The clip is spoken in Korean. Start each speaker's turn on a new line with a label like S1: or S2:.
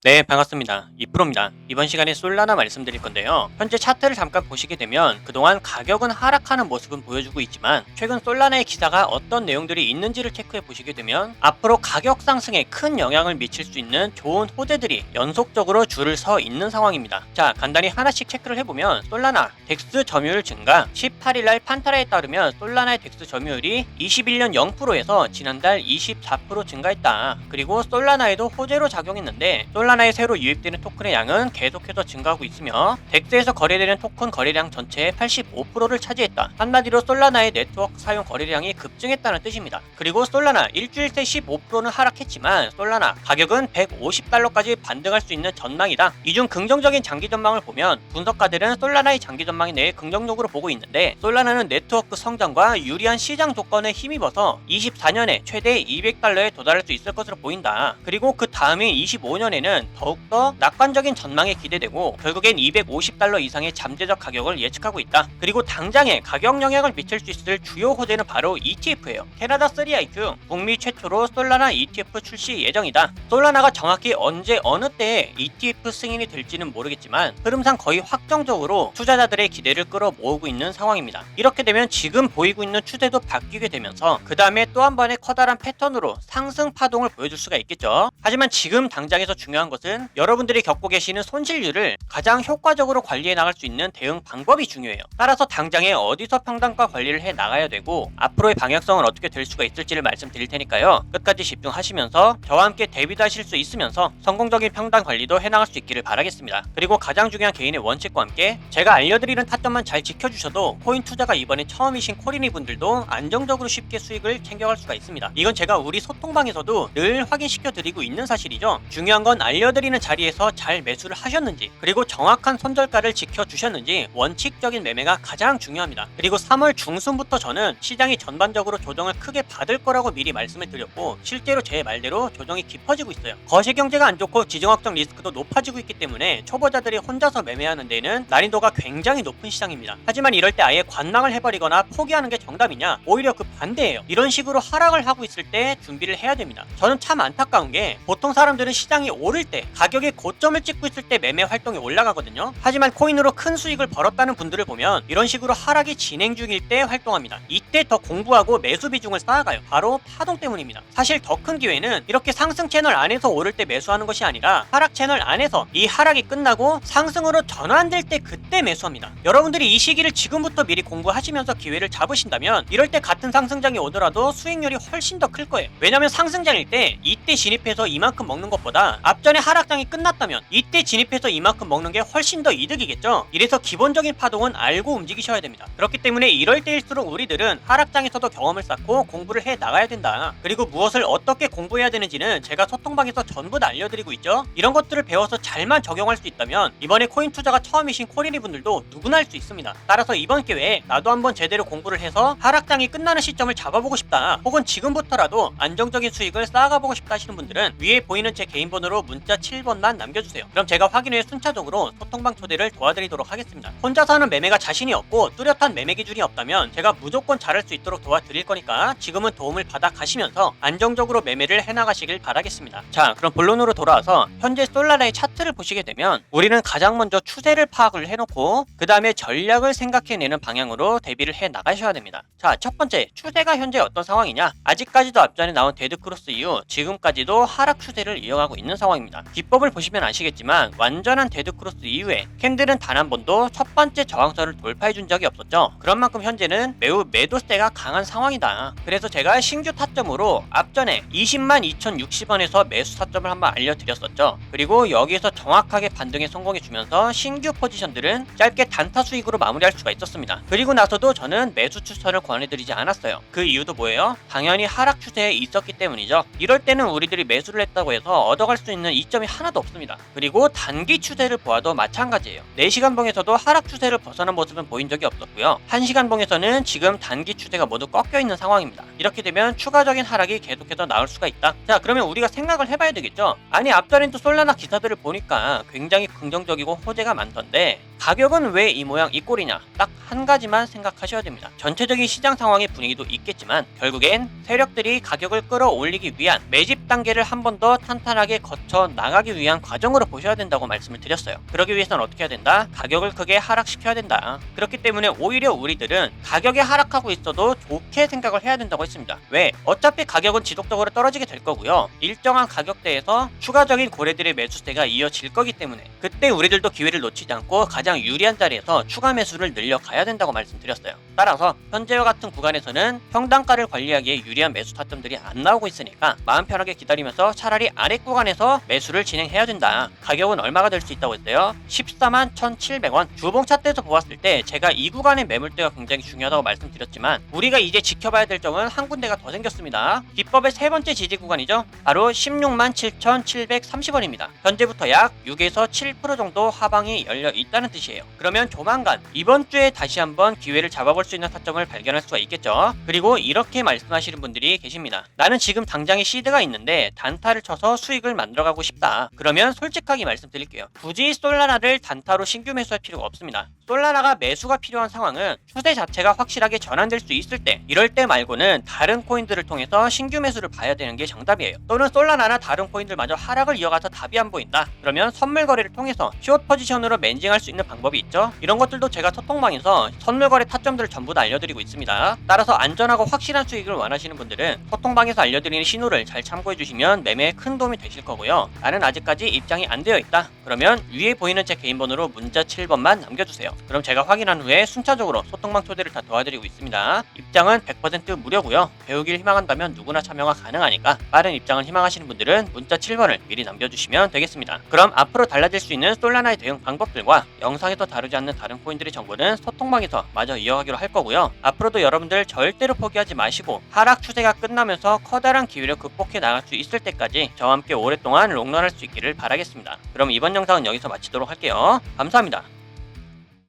S1: 네, 반갑습니다. 이프로입니다. 이번 시간에 솔라나 말씀드릴 건데요. 현재 차트를 잠깐 보시게 되면 그동안 가격은 하락하는 모습은 보여주고 있지만 최근 솔라나의 기사가 어떤 내용들이 있는지를 체크해 보시게 되면 앞으로 가격 상승에 큰 영향을 미칠 수 있는 좋은 호재들이 연속적으로 줄을 서 있는 상황입니다. 자, 간단히 하나씩 체크를 해보면 솔라나 덱스 점유율 증가 18일날 판타라에 따르면 솔라나의 덱스 점유율이 21년 0%에서 지난달 24% 증가했다. 그리고 솔라나에도 호재로 작용했는데 솔라나에 새로 유입되는 토큰의 양은 계속해서 증가하고 있으며 덱스에서 거래되는 토큰 거래량 전체의 85%를 차지했다. 한마디로 솔라나의 네트워크 사용 거래량이 급증했다는 뜻입니다. 그리고 솔라나 일주일 새 15%는 하락했지만 솔라나 가격은 150달러까지 반등할 수 있는 전망이다. 이 중 긍정적인 장기 전망을 보면 분석가들은 솔라나의 장기 전망에 대해 긍정적으로 보고 있는데 솔라나는 네트워크 성장과 유리한 시장 조건에 힘입어서 24년에 최대 200달러에 도달할 수 있을 것으로 보인다. 그리고 그 다음인 25년에는 더욱더 낙관적인 전망이 기대되고 결국엔 250달러 이상의 잠재적 가격을 예측하고 있다. 그리고 당장에 가격 영향을 미칠 수 있을 주요 호재는 바로 ETF예요. 캐나다 3IQ 북미 최초로 솔라나 ETF 출시 예정이다. 솔라나가 정확히 언제 어느 때에 ETF 승인이 될지는 모르겠지만 흐름상 거의 확정적으로 투자자들의 기대를 끌어모으고 있는 상황입니다. 이렇게 되면 지금 보이고 있는 추세도 바뀌게 되면서 그 다음에 또 한 번의 커다란 패턴으로 상승 파동을 보여줄 수가 있겠죠. 하지만 지금 당장에서 중요한 것은 여러분들이 겪고 계시는 손실률을 가장 효과적으로 관리해 나갈 수 있는 대응 방법이 중요해요. 따라서 당장에 어디서 평단가 관리를 해 나가야 되고 앞으로의 방향성은 어떻게 될 수가 있을지를 말씀드릴 테니까요. 끝까지 집중하시면서 저와 함께 대비도 하실 수 있으면서 성공적인 평단 관리도 해 나갈 수 있기를 바라겠습니다. 그리고 가장 중요한 개인의 원칙과 함께 제가 알려드리는 타점만 잘 지켜주셔도 코인 투자가 이번에 처음이신 코리니 분들도 안정적으로 쉽게 수익을 챙겨갈 수가 있습니다. 이건 제가 우리 소통방에서도 늘 확인시켜 드리고 있는 사실이죠. 중요한 건 알려드리는 자리에서 잘 매수를 하셨는지 그리고 정확한 손절가를 지켜주셨는지 원칙적인 매매가 가장 중요합니다. 그리고 3월 중순부터 저는 시장이 전반적으로 조정을 크게 받을 거라고 미리 말씀을 드렸고 실제로 제 말대로 조정이 깊어지고 있어요. 거시경제가 안 좋고 지정학적 리스크도 높아지고 있기 때문에 초보자들이 혼자서 매매하는 데는 난이도가 굉장히 높은 시장입니다. 하지만 이럴 때 아예 관망을 해버리거나 포기하는 게 정답이냐? 오히려 그 반대예요. 이런 식으로 하락을 하고 있을 때 준비를 해야 됩니다. 저는 참 안타까운 게 보통 사람들은 시장이 오를 때 가격의 고점을 찍고 있을 때 매매 활동이 올라가거든요. 하지만 코인으로 큰 수익을 벌었다는 분들을 보면 이런 식으로 하락이 진행 중일 때 활동합니다. 이때 더 공부하고 매수 비중을 쌓아가요. 바로 파동 때문입니다. 사실 더 큰 기회는 이렇게 상승 채널 안에서 오를 때 매수하는 것이 아니라 하락 채널 안에서 이 하락이 끝나고 상승으로 전환될 때 그때 매수합니다. 여러분들이 이 시기를 지금부터 미리 공부하시면서 기회를 잡으신다면 이럴 때 같은 상승장이 오더라도 수익률이 훨씬 더 클 거예요. 왜냐면 상승장일 때 이때 진입해서 이만큼 먹는 것보다 앞전에 하락장이 끝났다면 이때 진입해서 이만큼 먹는 게 훨씬 더 이득이겠죠. 이래서 기본적인 파동은 알고 움직이셔야 됩니다. 그렇기 때문에 이럴 때일수록 우리들은 하락장에서도 경험을 쌓고 공부를 해 나가야 된다. 그리고 무엇을 어떻게 공부해야 되는지는 제가 소통방에서 전부 다 알려드리고 있죠. 이런 것들을 배워서 잘만 적용할 수 있다면 이번에 코인 투자가 처음이신 코리니 분들도 누구나 할 수 있습니다. 따라서 이번 기회에 나도 한번 제대로 공부를 해서 하락장이 끝나는 시점을 잡아보고 싶다. 혹은 지금부터라도 안정적인 수익을 쌓아가보고 싶다 하시는 분들은 위에 보이는 제 개인 번호로 문자 7번만 남겨주세요. 그럼 제가 확인 후에 순차적으로 소통방 초대를 도와드리도록 하겠습니다. 혼자서 하는 매매가 자신이 없고 뚜렷한 매매 기준이 없다면 제가 무조건 잘할 수 있도록 도와드릴 거니까 지금은 도움을 받아 가시면서 안정적으로 매매를 해나가시길 바라겠습니다. 자, 그럼 본론으로 돌아와서 현재 솔라나의 차트를 보시게 되면 우리는 가장 먼저 추세를 파악을 해놓고 그 다음에 전략을 생각해내는 방향으로 대비를 해 나가셔야 됩니다. 자, 첫 번째, 추세가 현재 어떤 상황이냐? 아직까지도 앞전에 나온 데드크로스 이후 지금까지도 하락 추세를 이어가고 있는 상황입니다. 기법을 보시면 아시겠지만 완전한 데드크로스 이후에 캔들은 단 한 번도 첫 번째 저항선을 돌파해준 적이 없었죠. 그런 만큼 현재는 매우 매도세가 강한 상황이다. 그래서 제가 신규 타점으로 앞전에 202,060원에서 매수 타점을 한번 알려드렸었죠. 그리고 여기에서 정확하게 반등에 성공해주면서 신규 포지션들은 짧게 단타 수익으로 마무리할 수가 있었습니다. 그리고 나서도 저는 매수 추천을 권해드리지 않았어요. 그 이유도 뭐예요? 당연히 하락 추세에 있었기 때문이죠. 이럴 때는 우리들이 매수를 했다고 해서 얻어갈 수 있는 이점이 하나도 없습니다. 그리고 단기 추세를 보아도 마찬가지예요. 4시간 봉에서도 하락 추세를 벗어난 모습은 보인 적이 없었고요. 1시간 봉에서는 지금 단기 추세가 모두 꺾여 있는 상황입니다. 이렇게 되면 추가적인 하락이 계속해서 나올 수가 있다. 자, 그러면 우리가 생각을 해봐야 되겠죠. 아니, 앞전엔 또 솔라나 기사들을 보니까 굉장히 긍정적이고 호재가 많던데 가격은 왜 이 모양 이 꼴이냐, 딱 한 가지만 생각하셔야 됩니다. 전체적인 시장 상황의 분위기도 있겠지만 결국엔 세력들이 가격을 끌어올리기 위한 매집 단계를 한 번 더 탄탄하게 거쳐 나가기 위한 과정으로 보셔야 된다고 말씀을 드렸어요. 그러기 위해서는 어떻게 해야 된다? 가격을 크게 하락시켜야 된다. 그렇기 때문에 오히려 우리들은 가격이 하락하고 있어도 좋게 생각을 해야 된다고 했습니다. 왜? 어차피 가격은 지속적으로 떨어지게 될 거고요. 일정한 가격대에서 추가적인 고래들의 매수세가 이어질 거기 때문에 그때 우리들도 기회를 놓치지 않고 가장 유리한 자리에서 추가 매수를 늘려가야 된다고 말씀드렸어요. 따라서 현재와 같은 구간에서는 평단가를 관리하기에 유리한 매수 타점들이 안 나오고 있으니까 마음 편하게 기다리면서 차라리 아래 구간에서 매수를 진행해야 된다. 가격은 얼마가 될 수 있다고 했어요? 14만 1,700원. 주봉 차트에서 보았을 때 제가 이 구간의 매물대가 굉장히 중요하다고 말씀드렸지만 우리가 이제 지켜봐야 될 점은 한 군데가 더 생겼습니다. 기법의 세 번째 지지 구간이죠. 바로 16만 7,730원입니다. 현재부터 약 6에서 7% 정도 하방이 열려 있다는 뜻이에요. 그러면 조만간 이번 주에 다시 한번 기회를 잡아볼 수 있는 타점을 발견할 수가 있겠죠. 그리고 이렇게 말씀하시는 분들이 계십니다. 나는 지금 당장에 시드가 있는데 단타를 쳐서 수익을 만들어가고 싶다. 그러면 솔직하게 말씀드릴게요. 굳이 솔라나를 단타로 신규 매수할 필요가 없습니다. 솔라나가 매수가 필요한 상황은 추세 자체가 확실하게 전환될 수 있을 때, 이럴 때 말고는 다른 코인들을 통해서 신규 매수를 봐야 되는 게 정답이에요. 또는 솔라나나 다른 코인들마저 하락을 이어가서 답이 안 보인다. 그러면 선물 거래를 통해서 숏 포지션으로 멘징할 수 있는 방법이 있죠. 이런 것들도 제가 소통방에서 선물 거래 타점들을 전부 다 알려드리고 있습니다. 따라서 안전하고 확실한 수익을 원하시는 분들은 소통방에서 알려드리는 신호를 잘 참고해 주시면 매매에 큰 도움이 되실 거고요. 나는 아직까지 입장이 안 되어 있다. 그러면 위에 보이는 제 개인 번호로 문자 7번만 남겨주세요. 그럼 제가 확인한 후에 순차적으로 소통방 초대를 다 도와드리고 있습니다. 입장은 100% 무료고요. 배우기를 희망한다면 누구나 참여가 가능하니까 빠른 입장을 희망하시는 분들은 문자 7번을 미리 남겨주시면 되겠습니다. 그럼 앞으로 달라질 수 있는 솔라나의 대응 방법들과 영상에서 다루지 않는 다른 코인들의 정보는 소통방에서 마저 이어가기로 할 거고요. 앞으로도 여러분들 절대로 포기하지 마시고 하락 추세가 끝나면서 커다란 기회를 극복해 나갈 수 있을 때까지 저와 함께 오랫동안 롱런할 수 있기를 바라겠습니다. 그럼 이번 영상은 여기서 마치도록 할게요. 감사합니다.